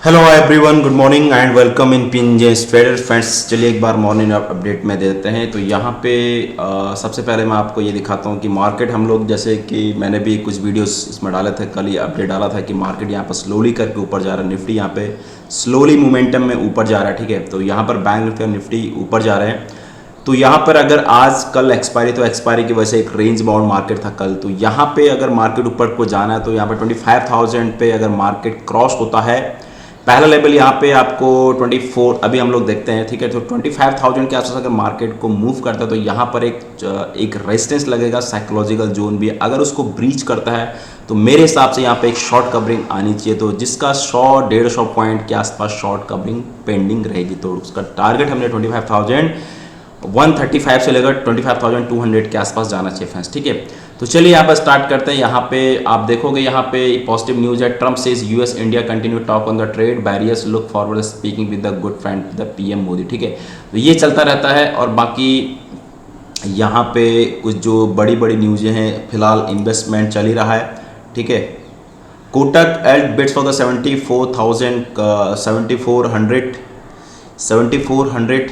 Hello everyone, good morning and welcome in पिंजेस trader friends. चलिए एक बार मॉर्निंग अपडेट में देते हैं। तो यहाँ पे सबसे पहले मैं आपको ये दिखाता हूँ कि मार्केट हम लोग, जैसे कि मैंने भी कुछ वीडियोस इसमें डाले थे, कल ये अपडेट डाला था कि मार्केट यहाँ पर स्लोली करके ऊपर जा रहा है। निफ्टी यहाँ पे स्लोली मोमेंटम में ऊपर जा रहा है, ठीक है। तो यहाँ पर बैंक निफ्टी और निफ्टी ऊपर जा रहे हैं। तो यहाँ पर अगर आज कल एक्सपायरी, तो एक्सपायरी की वजह से एक रेंज बाउंड मार्केट था कल। तो यहाँ पे अगर मार्केट ऊपर को जाना है तो यहाँ पर 25,000 पे अगर मार्केट क्रॉस होता है, पहला लेवल यहाँ पे आपको 24 अभी हम लोग देखते हैं, ठीक है। तो 25,000 के आसपास अगर मार्केट को मूव करता है तो यहाँ पर एक रेजिस्टेंस लगेगा, साइकोलॉजिकल जोन भी। अगर उसको ब्रीच करता है तो मेरे हिसाब से यहाँ पे एक शॉर्ट कवरिंग आनी चाहिए। तो जिसका 100-150 पॉइंट के आसपास शॉर्ट कवरिंग पेंडिंग रहेगी। तो उसका टारगेट हमने 25,135 से लेकर 25,200 के आसपास जाना चाहिए फ्रेंड्स, ठीक है। तो चलिए यहाँ पर स्टार्ट करते हैं। यहाँ पे आप देखोगे, यहाँ पे पॉजिटिव न्यूज़ है। Trump says US India continue talk on the trade barriers, look forward speaking with the good friend the PM Modi, ठीक है। तो ये चलता रहता है। और बाकी यहाँ पे कुछ जो बड़ी बड़ी न्यूज़ें हैं, फिलहाल इन्वेस्टमेंट चल ही रहा है, ठीक है। Kotak led bids for the 7400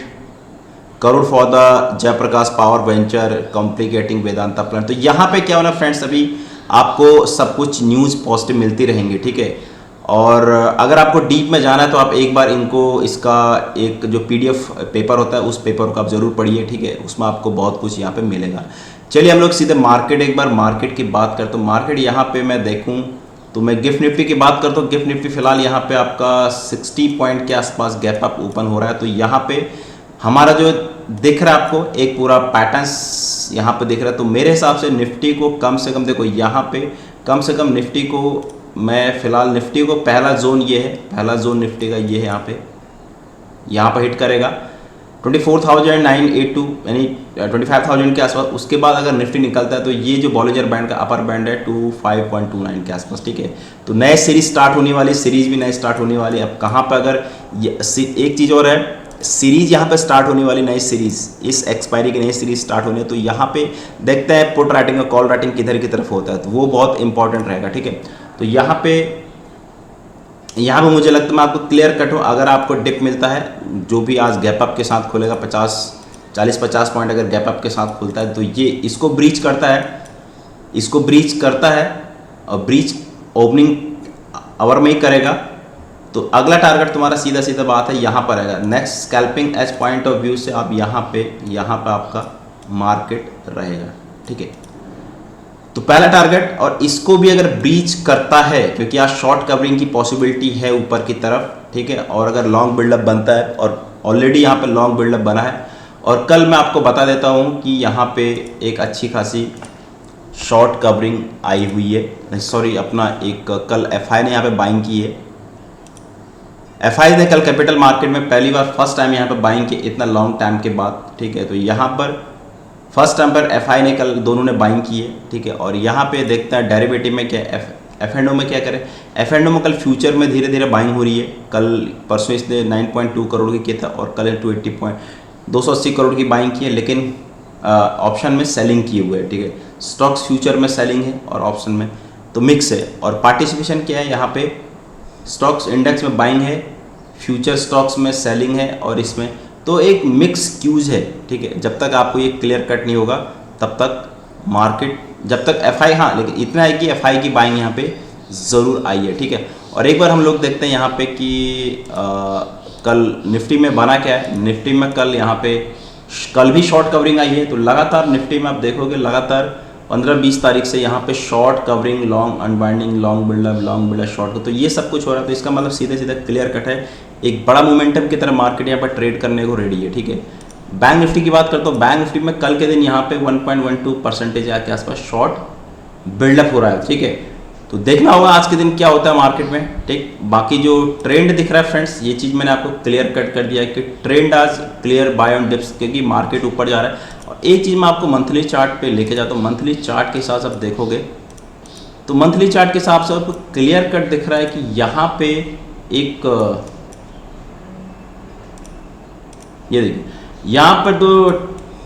crore for the Jaiprakash power venture complicating Vedanta plan. तो यहाँ पे क्या होना फ्रेंड्स, अभी आपको सब कुछ न्यूज़ पॉजिटिव मिलती रहेंगी, ठीक है। और अगर आपको डीप में जाना है तो आप एक बार इनको, इसका एक जो पीडीएफ पेपर होता है उस पेपर को आप ज़रूर पढ़िए, ठीक है। उसमें आपको बहुत कुछ यहाँ पे मिलेगा। चलिए हम लोग सीधे मार्केट, एक बार मार्केट की बात करते हैं। तो मार्केट यहाँ पे मैं देखूँ तो मैं गिफ्ट निफ्टी की बात करता हूँ। गिफ्ट निफ्टी फिलहाल यहाँ पे आपका 60 पॉइंट के आसपास गैप अप ओपन हो रहा है। तो यहाँ पे हमारा जो दिख रहा है आपको एक पूरा पैटर्न्स यहाँ पे दिख रहा है। तो मेरे हिसाब से निफ्टी को कम से कम, देखो यहाँ पे कम से कम निफ्टी को मैं फिलहाल, निफ्टी को पहला जोन ये है, पहला जोन निफ्टी का ये है, यहाँ पे हिट करेगा 24,982 यानी 25,000 के आसपास। उसके बाद अगर निफ्टी निकलता है तो ये जो बॉलिंजर बैंड का अपर बैंड है 25.29 के आसपास, ठीक है। तो नए सीरीज स्टार्ट होने वाली, सीरीज भी नए स्टार्ट होने वाली। अब कहाँ पर अगर एक चीज़ और है, सीरीज यहाँ पे स्टार्ट होने वाली, नई सीरीज, इस एक्सपायरी की नई सीरीज स्टार्ट होनी है। तो यहाँ पे देखते हैं पुट राइटिंग और कॉल राइटिंग किधर की तरफ होता है, तो वो बहुत इंपॉर्टेंट रहेगा, ठीक है। तो यहाँ पे मुझे लगता है मैं आपको क्लियर कट हूँ। अगर आपको डिप मिलता है, जो भी आज गैप अप के साथ खुलेगा, 40-50 पॉइंट अगर गैप अप के साथ खुलता है तो ये इसको ब्रीच करता है, और ब्रीच ओपनिंग आवर में ही करेगा। तो अगला टारगेट तुम्हारा सीधा सीधा बात है यहाँ पर रहेगा। Next scalping edge point of view से आप यहाँ पे आपका मार्केट रहेगा, ठीक है। तो पहला टारगेट, और इसको भी अगर ब्रीच करता है, क्योंकि आज शॉर्ट कवरिंग की पॉसिबिलिटी है ऊपर की तरफ, ठीक है। और अगर लॉन्ग बिल्डअप बनता है, और ऑलरेडी यहाँ पे लॉन्ग बिल्डअप बना है, और कल मैं आपको बता देता हूँ कि यहाँ पे एक अच्छी खासी शॉर्ट कवरिंग आई हुई है। सॉरी, अपना एक कल एफआई ने यहाँ पे बाइंग की है। एफआई ने कल कैपिटल मार्केट में पहली बार, फर्स्ट टाइम यहाँ पर बाइंग की इतना लॉन्ग टाइम के बाद, ठीक है। तो यहाँ पर फर्स्ट टाइम पर एफआई ने कल, दोनों ने बाइंग की है, ठीक है। और यहाँ पे देखते हैं डेरिवेटिव में क्या, एफ एंड ओ में क्या करें। एफ एंड ओ में कल फ्यूचर में धीरे धीरे बाइंग हो रही है। कल परसों इसने 9.2 करोड़ की किया था, और कल 280 करोड़ की बाइंग की है, लेकिन ऑप्शन में सेलिंग किए हुए है, ठीक है। स्टॉक्स फ्यूचर में सेलिंग है और ऑप्शन में तो मिक्स है। और पार्टिसिपेशन क्या है, यहाँ पे स्टॉक्स इंडेक्स में बाइंग है, फ्यूचर स्टॉक्स में सेलिंग है, और इसमें तो एक मिक्स क्यूज है, ठीक है। जब तक आपको ये क्लियर कट नहीं होगा तब तक मार्केट, जब तक एफआई, हाँ, लेकिन इतना है कि एफआई की बाइंग यहाँ पे ज़रूर आई है, ठीक है। और एक बार हम लोग देखते हैं यहाँ पे कि कल निफ्टी में बना क्या है। निफ्टी में कल यहाँ पे कल भी शॉर्ट कवरिंग आई है। तो लगातार निफ्टी में आप देखोगे, लगातार 15-20 तारीख से यहाँ पे short covering, long unwinding, long buildup short, तो ये सब कुछ हो रहा है। तो इसका मतलब सीधे सीधे क्लियर कट है, एक बड़ा मोमेंटम की तरह मार्केट यहाँ पर ट्रेड करने को रेडी है, ठीक है। बैंक निफ्टी की बात करता हूँ। बैंक निफ्टी में कल के दिन यहाँ पे 1.12% के आसपास शॉर्ट बिल्डअप हो रहा है, ठीक है। तो देखना होगा आज के दिन क्या होता है मार्केट में, ठीक। बाकी जो ट्रेंड दिख रहा है फ्रेंड्स, ये चीज़ मैंने आपको क्लियर कट कर दिया है कि ट्रेंड आज क्लियर बाय ऑन डिप्स, क्योंकि मार्केट ऊपर जा रहा है। और एक चीज़ मैं आपको मंथली चार्ट पे लेके जाता हूँ। मंथली चार्ट के हिसाब से आप देखोगे तो मंथली चार्ट के हिसाब से आपको क्लियर कट दिख रहा है कि यहाँ पे एक, ये देखिए यहाँ पर तो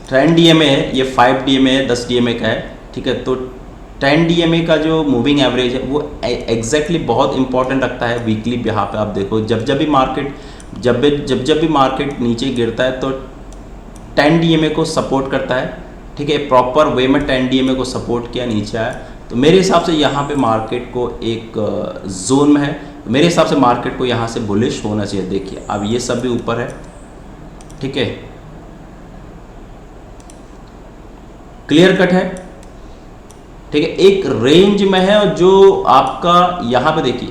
10 DMA है, ये 5 DMA है, 10 DMA का है, ठीक है। तो 10 DMA का जो मूविंग एवरेज है वो एग्जैक्टली बहुत इंपॉर्टेंट रखता है वीकली। यहाँ पे आप देखो जब जब भी मार्केट नीचे गिरता है तो 10 DMA को सपोर्ट करता है, ठीक है, प्रॉपर वे में 10 DMA को सपोर्ट किया, नीचे आया, तो मेरे हिसाब से यहाँ पे मार्केट को एक जोन में है, मेरे हिसाब से मार्केट को यहाँ से बुलिश होना चाहिए। देखिए अब ये सब भी ऊपर है, ठीक है, क्लियर कट है, ठीक है, एक रेंज में है। और जो आपका यहाँ पे देखिए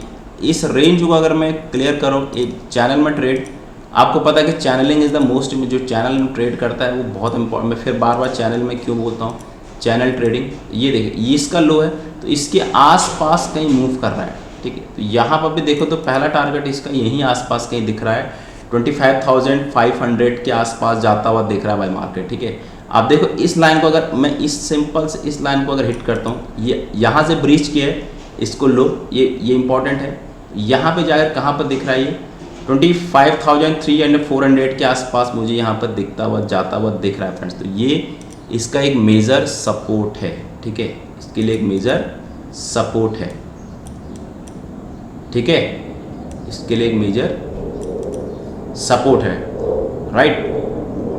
इस रेंज को अगर मैं क्लियर करूँ एक चैनल में ट्रेड, आपको पता है कि चैनलिंग इज़ द मोस्ट, जो चैनल में ट्रेड करता है वो बहुत इंपॉर्टेंट। मैं फिर बार बार चैनल में क्यों बोलता हूँ, चैनल ट्रेडिंग। ये देखिए ये इसका लो है तो इसके आसपास कहीं मूव कर रहा है, ठीक है, तो यहाँ पर भी देखो तो पहला टारगेट इसका यहीं आसपास कहीं दिख रहा है, 25,500 के आसपास जाता हुआ दिख रहा है भाई मार्केट, ठीक है। आप देखो इस लाइन को अगर मैं इस सिंपल से इस लाइन को अगर हिट करता हूँ, ये यहाँ से ब्रीच किया है, इसको लो, ये इंपॉर्टेंट है। यहाँ पे जाकर कहाँ पर दिख रहा है, ये 25,300 400 के आसपास मुझे यहाँ पर दिखता हुआ जाता हुआ दिख रहा है फ्रेंड्स। तो ये इसका एक मेजर सपोर्ट है, ठीक है, इसके लिए एक मेजर सपोर्ट है, ठीक है, इसके लिए एक मेजर सपोर्ट है, राइट।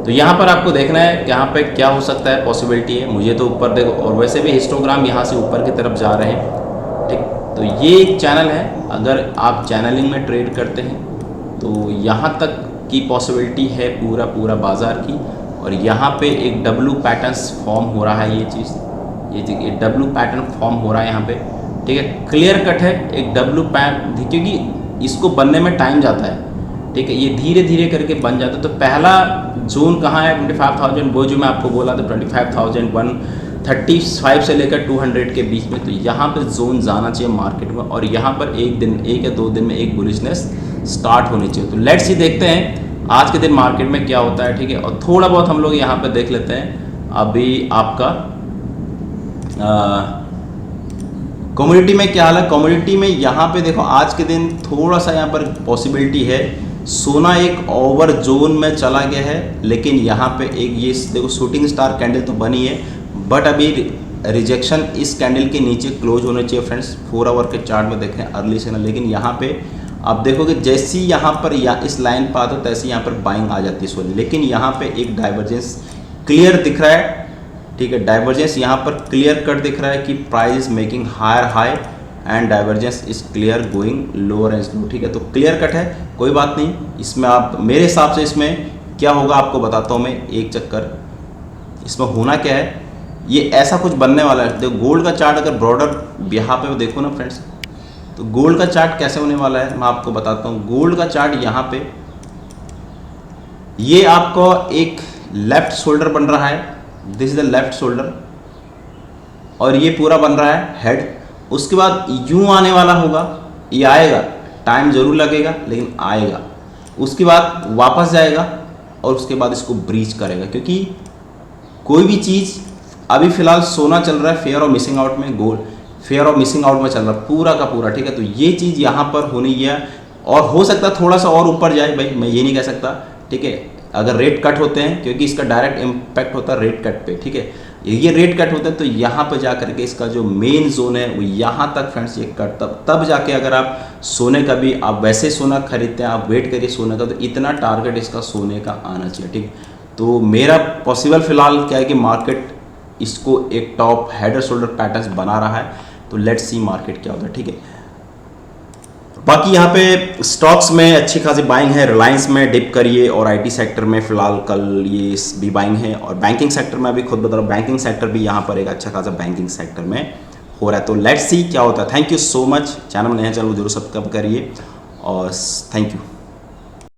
तो यहाँ पर आपको देखना है कि यहाँ पे क्या हो सकता है, पॉसिबिलिटी है। मुझे तो ऊपर देखो, और वैसे भी हिस्टोग्राम यहाँ से ऊपर की तरफ जा रहे हैं, ठीक। तो ये एक चैनल है, अगर आप चैनलिंग में ट्रेड करते हैं तो यहाँ तक की पॉसिबिलिटी है पूरा बाज़ार की। और यहाँ पे एक डब्लू पैटर्न्स फॉर्म हो रहा है, ये चीज़, ये डब्लू पैटर्न फॉर्म हो रहा है यहाँ पे, ठीक है, क्लियर कट है एक डब्लू पैटर्न, क्योंकि इसको बनने में टाइम जाता है, ठीक है, ये धीरे धीरे करके बन जाता है। तो पहला जोन कहाँ है, 25,000, वो जो मैं आपको बोला था 25,135 से लेकर 200 के बीच में। तो यहाँ पे जोन जाना चाहिए मार्केट में, और यहाँ पर एक या दो दिन में एक बुलिशनेस स्टार्ट होनी चाहिए। तो लेट्स सी देखते हैं आज के दिन मार्केट में क्या होता है, ठीक है। और थोड़ा बहुत हम लोग यहाँ पे देख लेते हैं अभी आपका कम्युनिटी में क्या हाल है। कम्युनिटी में यहाँ पे देखो आज के दिन थोड़ा सा यहाँ पर पॉसिबिलिटी है, सोना एक ओवर जोन में चला गया है, लेकिन यहाँ पे एक ये देखो शूटिंग स्टार कैंडल तो बनी है, बट अभी रिजेक्शन इस कैंडल के नीचे क्लोज होने चाहिए फ्रेंड्स। 4 आवर के चार्ट में देखें अर्ली सिग्नल, लेकिन यहाँ पे आप देखोगे जैसी यहाँ पर या इस लाइन पर आते हो तैसे यहाँ पर बाइंग आ जाती है सोनी, लेकिन यहाँ पे एक डाइवर्जेंस क्लियर दिख रहा है, ठीक है, डाइवर्जेंस यहाँ पर क्लियर कट दिख रहा है कि price making higher high and divergence is clear going lower and low, ठीक है। तो क्लियर कट है, कोई बात नहीं, इसमें आप मेरे हिसाब से इसमें क्या होगा आपको बताता हूँ मैं एक चक्कर। इसमें होना क्या है, ये ऐसा कुछ बनने वाला है। देखो गोल्ड का चार्ट अगर ब्रॉडर यहाँ पे देखो ना फ्रेंड्स, तो गोल्ड का चार्ट कैसे होने वाला है मैं आपको बताता हूँ। गोल्ड का चार्ट यहाँ पे ये आपको एक लेफ्ट शोल्डर बन रहा है, this is the left shoulder, और ये पूरा बन रहा है हेड। उसके बाद यूं आने वाला होगा, ये आएगा, टाइम जरूर लगेगा लेकिन आएगा। उसके बाद वापस जाएगा और उसके बाद इसको ब्रीच करेगा, क्योंकि कोई भी चीज़ अभी फिलहाल सोना चल रहा है फेयर और मिसिंग आउट में, गोल्ड फेयर और मिसिंग आउट में चल रहा है पूरा का पूरा, ठीक है। तो ये चीज़ यहाँ पर होनी है, और हो सकता है थोड़ा सा और ऊपर जाए, भाई मैं ये नहीं कह सकता, ठीक है, अगर रेट कट होते हैं, क्योंकि इसका डायरेक्ट इम्पैक्ट होता है रेट कट पे, ठीक है, ये रेट कट होता है तो यहाँ पर जा करके इसका जो मेन जोन है वो यहाँ तक फ्रेंड्स ये कट, तब जाके अगर आप सोने का भी आप वैसे सोना खरीदते हैं, आप वेट करिए सोने का, तो इतना टारगेट इसका सोने का आना चाहिए, ठीक। तो मेरा पॉसिबल फिलहाल क्या है कि मार्केट इसको एक टॉप हेडर शोल्डर पैटर्न्स बना रहा है, तो लेट्स सी मार्केट क्या होता है, ठीक है। बाकी यहाँ पे स्टॉक्स में अच्छी खासी बाइंग है, रिलायंस में डिप करिए, और आईटी सेक्टर में फिलहाल कल ये भी बाइंग है, और बैंकिंग सेक्टर में अभी खुद बता रहा हूँ बैंकिंग सेक्टर भी यहाँ पर एक अच्छा खासा बैंकिंग सेक्टर में हो रहा है। तो लेट्स सी क्या होता है। Thank you so much, channel में नया चैनल जरूर सब्सक्राइब करिए, और थैंक यू।